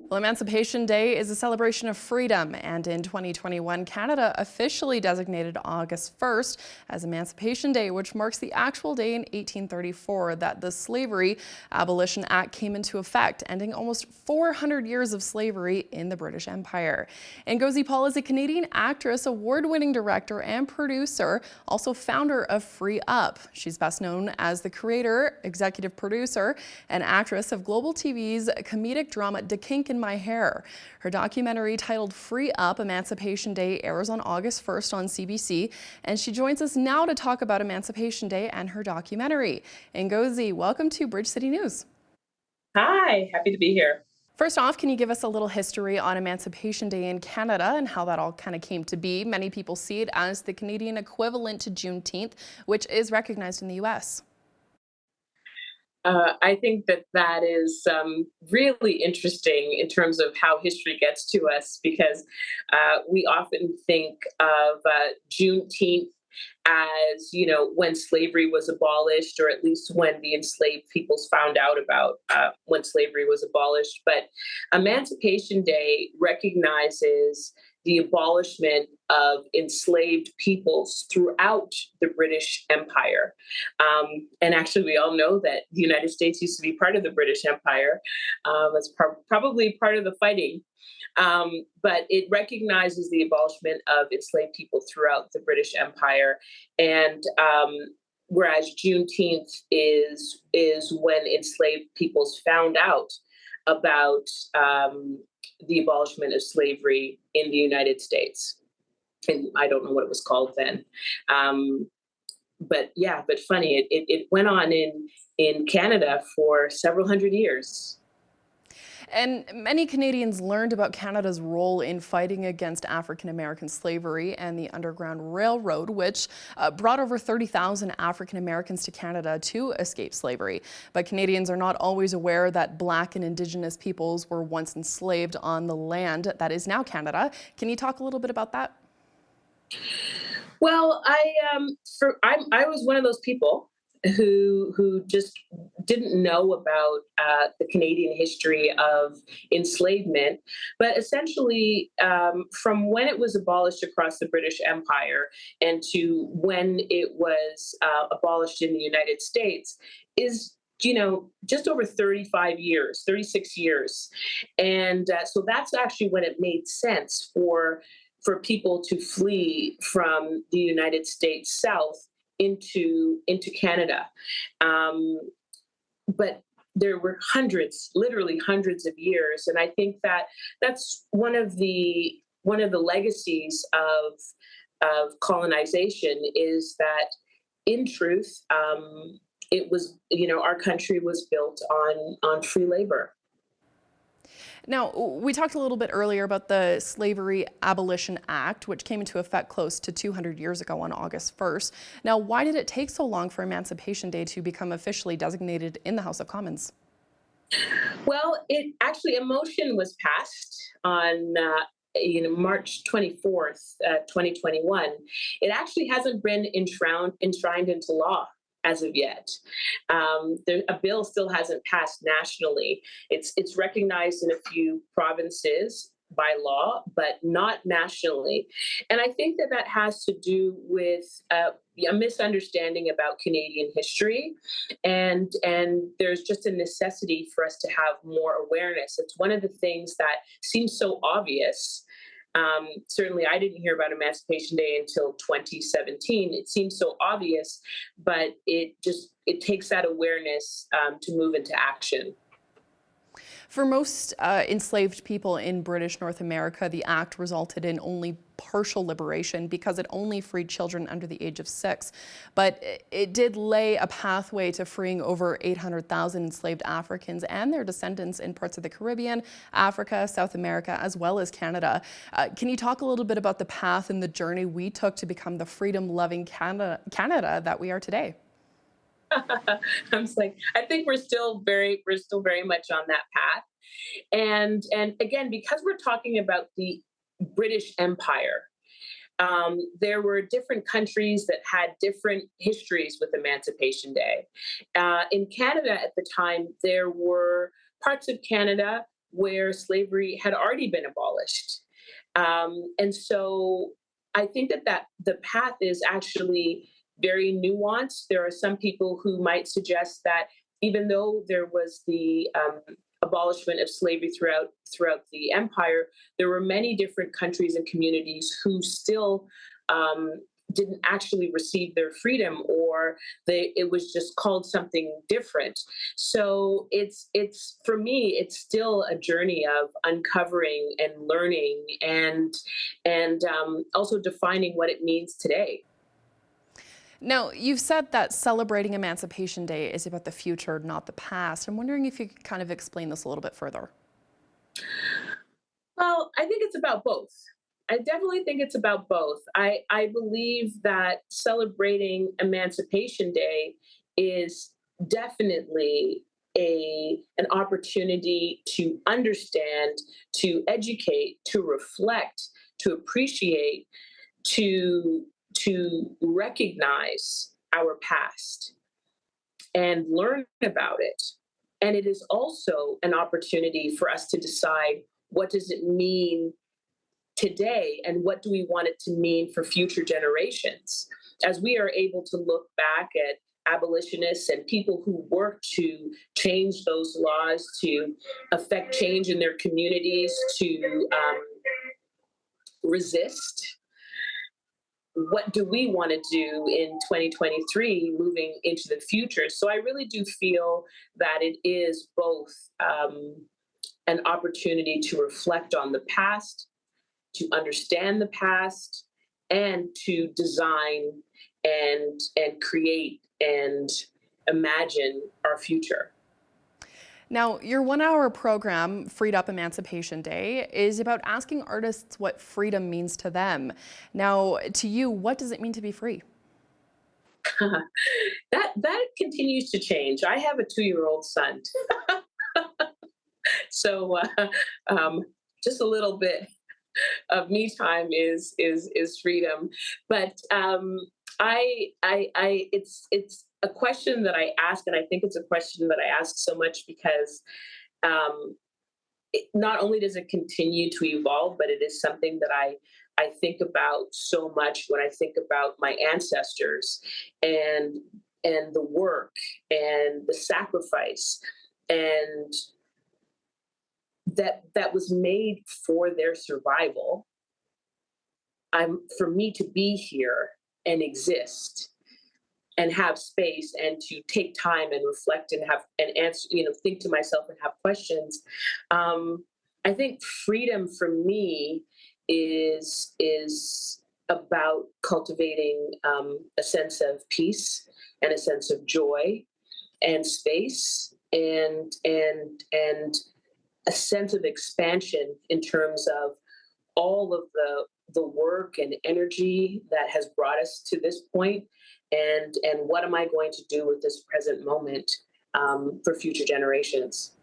Well, Emancipation Day is a celebration of freedom, and in 2021, Canada officially designated August 1st as Emancipation Day, which marks the actual day in 1834 that the Slavery Abolition Act came into effect, ending almost 400 years of slavery in the British Empire. Ngozi is a Canadian actress, award-winning director and producer, also founder of Free Up. She's best known as the creator, executive producer, and actress of Global TV's comedic drama Da Kink in My Hair. Her documentary titled Free Up, Emancipation Day airs on August 1st on CBC, and she joins us now to talk about Emancipation Day and her documentary. Ngozi, welcome to Bridge City News. Hi, happy to be here. First off, can you give us a little history on Emancipation Day in Canada and how that all kind of came to be? Many people see it as the Canadian equivalent to Juneteenth, which is recognized in the U.S. I think that is really interesting in terms of how history gets to us because we often think of Juneteenth as, when slavery was abolished, or at least when the enslaved peoples found out about when slavery was abolished. But Emancipation Day recognizes the abolishment of enslaved peoples throughout the British Empire. And actually, we all know that the United States used to be part of the British Empire. That's probably part of the fighting. But it recognizes the abolishment of enslaved people throughout the British Empire. And whereas Juneteenth is when enslaved peoples found out about the abolishment of slavery in the United States. And I don't know what it was called then. But funny, it went on in Canada for several hundred years. And many Canadians learned about Canada's role in fighting against African-American slavery and the Underground Railroad, which brought over 30,000 African-Americans to Canada to escape slavery. But Canadians are not always aware that Black and Indigenous peoples were once enslaved on the land that is now Canada. Can you talk a little bit about that? Well, I was one of those people who just didn't know about the Canadian history of enslavement, but essentially from when it was abolished across the British Empire and to when it was abolished in the United States is just over 35 years, 36 years. And so that's actually when it made sense for people to flee from the United States South into Canada. But there were literally hundreds of years. And I think that that's one of the legacies of colonization is that in truth, it was, our country was built on free labor. Now, we talked a little bit earlier about the Slavery Abolition Act, which came into effect close to 200 years ago on August 1st. Now, why did it take so long for Emancipation Day to become officially designated in the House of Commons? Well, a motion was passed on March 24th, 2021. It actually hasn't been enshrined into law as of yet. A bill still hasn't passed nationally. It's recognized in a few provinces by law, but not nationally. And I think that has to do with a misunderstanding about Canadian history. And there's just a necessity for us to have more awareness. It's one of the things that seems so obvious. Certainly, I didn't hear about Emancipation Day until 2017. It seems so obvious, but it takes that awareness to move into action. For most enslaved people in British North America, the act resulted in only partial liberation because it only freed children under the age of 6. But it did lay a pathway to freeing over 800,000 enslaved Africans and their descendants in parts of the Caribbean, Africa, South America, as well as Canada. Can you talk a little bit about the path and the journey we took to become the freedom-loving Canada that we are today? I was like, I think we're still very much on that path. And again, because we're talking about the British Empire, there were different countries that had different histories with Emancipation Day. In Canada at the time, there were parts of Canada where slavery had already been abolished. And so I think that the path is actually very nuanced. There are some people who might suggest that even though there was the abolishment of slavery throughout the empire, there were many different countries and communities who still um, didn't actually receive their freedom, or it was just called something different. So it's for me, it's still a journey of uncovering and learning, and also defining what it means today. Now, you've said that celebrating Emancipation Day is about the future, not the past. I'm wondering if you could kind of explain this a little bit further. Well, I think it's about both. I definitely think it's about both. I believe that celebrating Emancipation Day is definitely an opportunity to understand, to educate, to reflect, to appreciate, to recognize our past and learn about it. And it is also an opportunity for us to decide, what does it mean today, and what do we want it to mean for future generations? As we are able to look back at abolitionists and people who worked to change those laws, to affect change in their communities, to resist, what do we want to do in 2023 moving into the future? So I really do feel that it is both an opportunity to reflect on the past, to understand the past, and to design and create and imagine our future. Now, your 1 hour program, Freed Up Emancipation Day, is about asking artists what freedom means to them. Now, to you, what does it mean to be free? That continues to change. I have a 2-year-old son, so just a little bit of me time is freedom. But it's a question that I ask, and I think it's a question that I ask so much because not only does it continue to evolve, but it is something that I think about so much when I think about my ancestors and the work and the sacrifice and that was made for their survival. For me to be here and exist and have space and to take time and reflect and have and answer, think to myself and have questions. I think freedom for me is about cultivating a sense of peace and a sense of joy and space and a sense of expansion in terms of all of the work and energy that has brought us to this point, and what am I going to do with this present moment for future generations.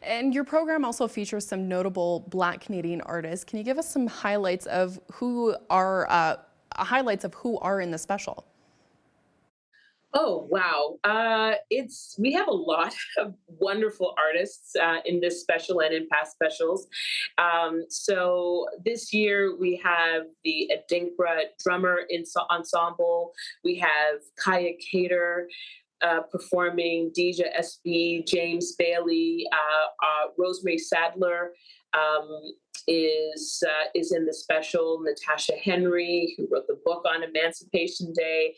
And your program also features some notable Black Canadian artists. Can you give us some highlights of who are in the special? Oh wow! We have a lot of wonderful artists in this special and in past specials. So this year we have the Adinkra Drummer Ensemble. We have Kaya Cater performing, Deja SB, James Bailey, Rosemary Sadler. Is in the special, Natasha Henry, who wrote the book on Emancipation Day,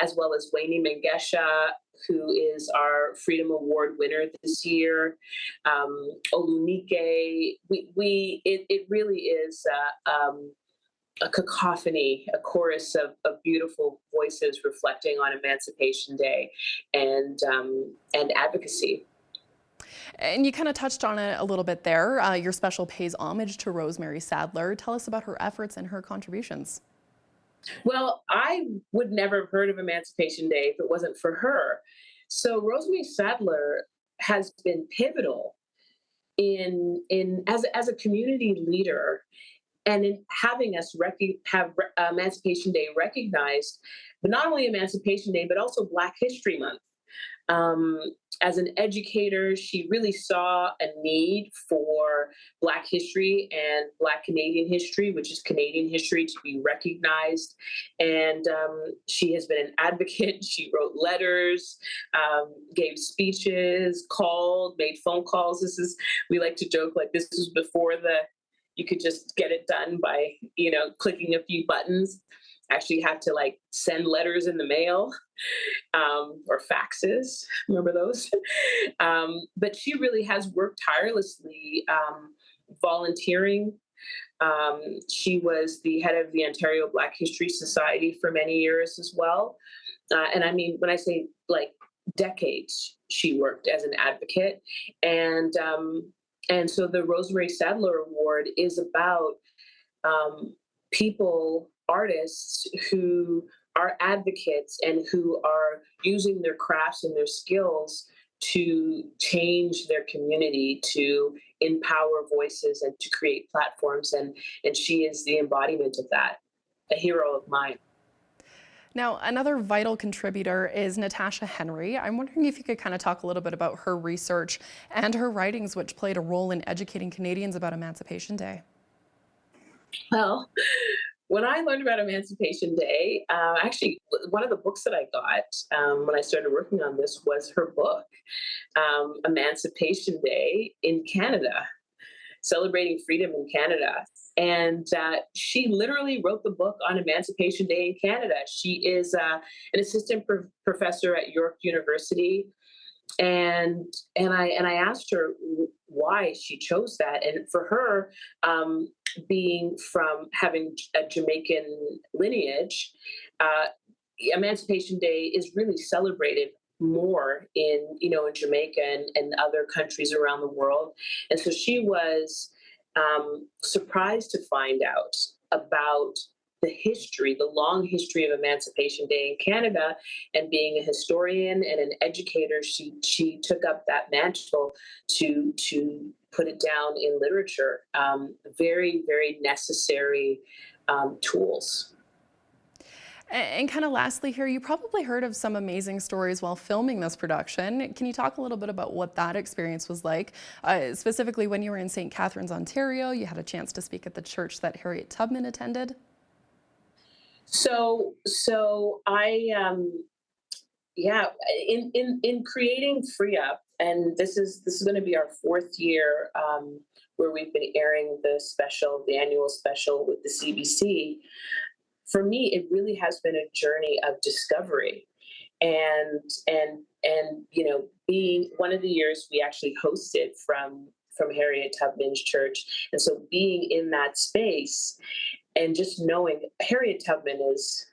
as well as Wayne Mengesha, who is our Freedom Award winner this year. Olunike. It really is a cacophony, a chorus of beautiful voices reflecting on Emancipation Day and advocacy. And you kind of touched on it a little bit there. Your special pays homage to Rosemary Sadler. Tell us about her efforts and her contributions. Well, I would never have heard of Emancipation Day if it wasn't for her. So Rosemary Sadler has been pivotal in as a community leader and in having us have Emancipation Day recognized, but not only Emancipation Day, but also Black History Month. As an educator, she really saw a need for Black history and Black Canadian history, which is Canadian history, to be recognized. And she has been an advocate. She wrote letters, gave speeches, called, made phone calls. We like to joke like this was before you could just get it done by, clicking a few buttons. Actually had to like send letters in the mail, or faxes. Remember those? But she really has worked tirelessly, volunteering. She was the head of the Ontario Black History Society for many years as well. And I mean, when I say like decades, she worked as an advocate. And so the Rosemary Sadler Award is about people, artists who are advocates and who are using their crafts and their skills to change their community, to empower voices and to create platforms. And she is the embodiment of that, a hero of mine. Now, another vital contributor is Natasha Henry. I'm wondering if you could kind of talk a little bit about her research and her writings, which played a role in educating Canadians about Emancipation Day. Well, when I learned about Emancipation Day, actually, one of the books that I got when I started working on this was her book, Emancipation Day in Canada, Celebrating Freedom in Canada. And she literally wrote the book on Emancipation Day in Canada. She is an assistant professor at York University. And I asked her why she chose that. And for her, being from having a Jamaican lineage, Emancipation Day is really celebrated more in Jamaica and other countries around the world. And so she was surprised to find out about the long history of Emancipation Day in Canada. And being a historian and an educator, she took up that mantle to put it down in literature. Very, very necessary tools. And kind of lastly here, you probably heard of some amazing stories while filming this production. Can you talk a little bit about what that experience was like? Specifically when you were in St. Catharines, Ontario, you had a chance to speak at the church that Harriet Tubman attended. So I in creating Free Up, and this is going to be our fourth year where we've been airing the annual special with the CBC. For me, it really has been a journey of discovery, and being one of the years we actually hosted from Harriet Tubman's church, and so being in that space. And just knowing Harriet Tubman is,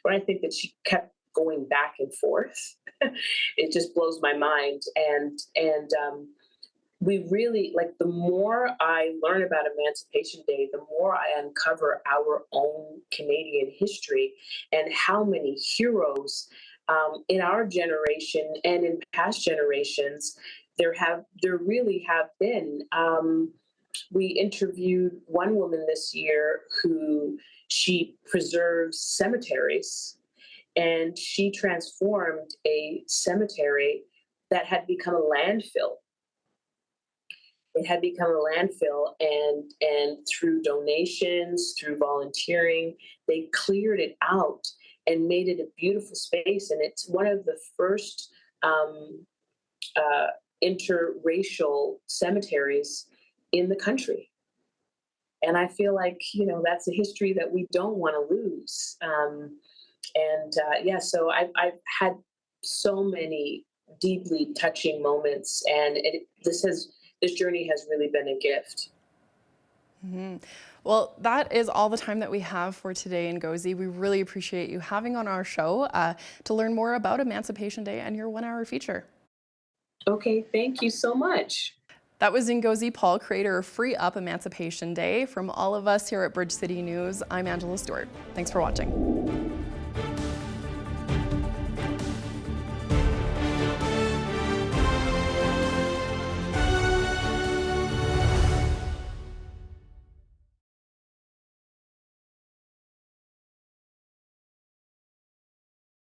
when I think that she kept going back and forth, it just blows my mind. And we really, like, the more I learn about Emancipation Day, the more I uncover our own Canadian history and how many heroes in our generation and in past generations there really have been. We interviewed one woman this year who she preserves cemeteries, and she transformed a cemetery that had become a landfill. It had become a landfill, and through donations, through volunteering, they cleared it out and made it a beautiful space. And it's one of the first interracial cemeteries in the country. And I feel like, that's a history that we don't want to lose. So I've had so many deeply touching moments, and this journey has really been a gift. Mm-hmm. Well, that is all the time that we have for today, Ngozi. We really appreciate you having on our show to learn more about Emancipation Day and your 1 hour feature. Okay, thank you so much. That was Ngozi Paul, creator of Free Up Emancipation Day. From all of us here at Bridge City News, I'm Angela Stewart. Thanks for watching.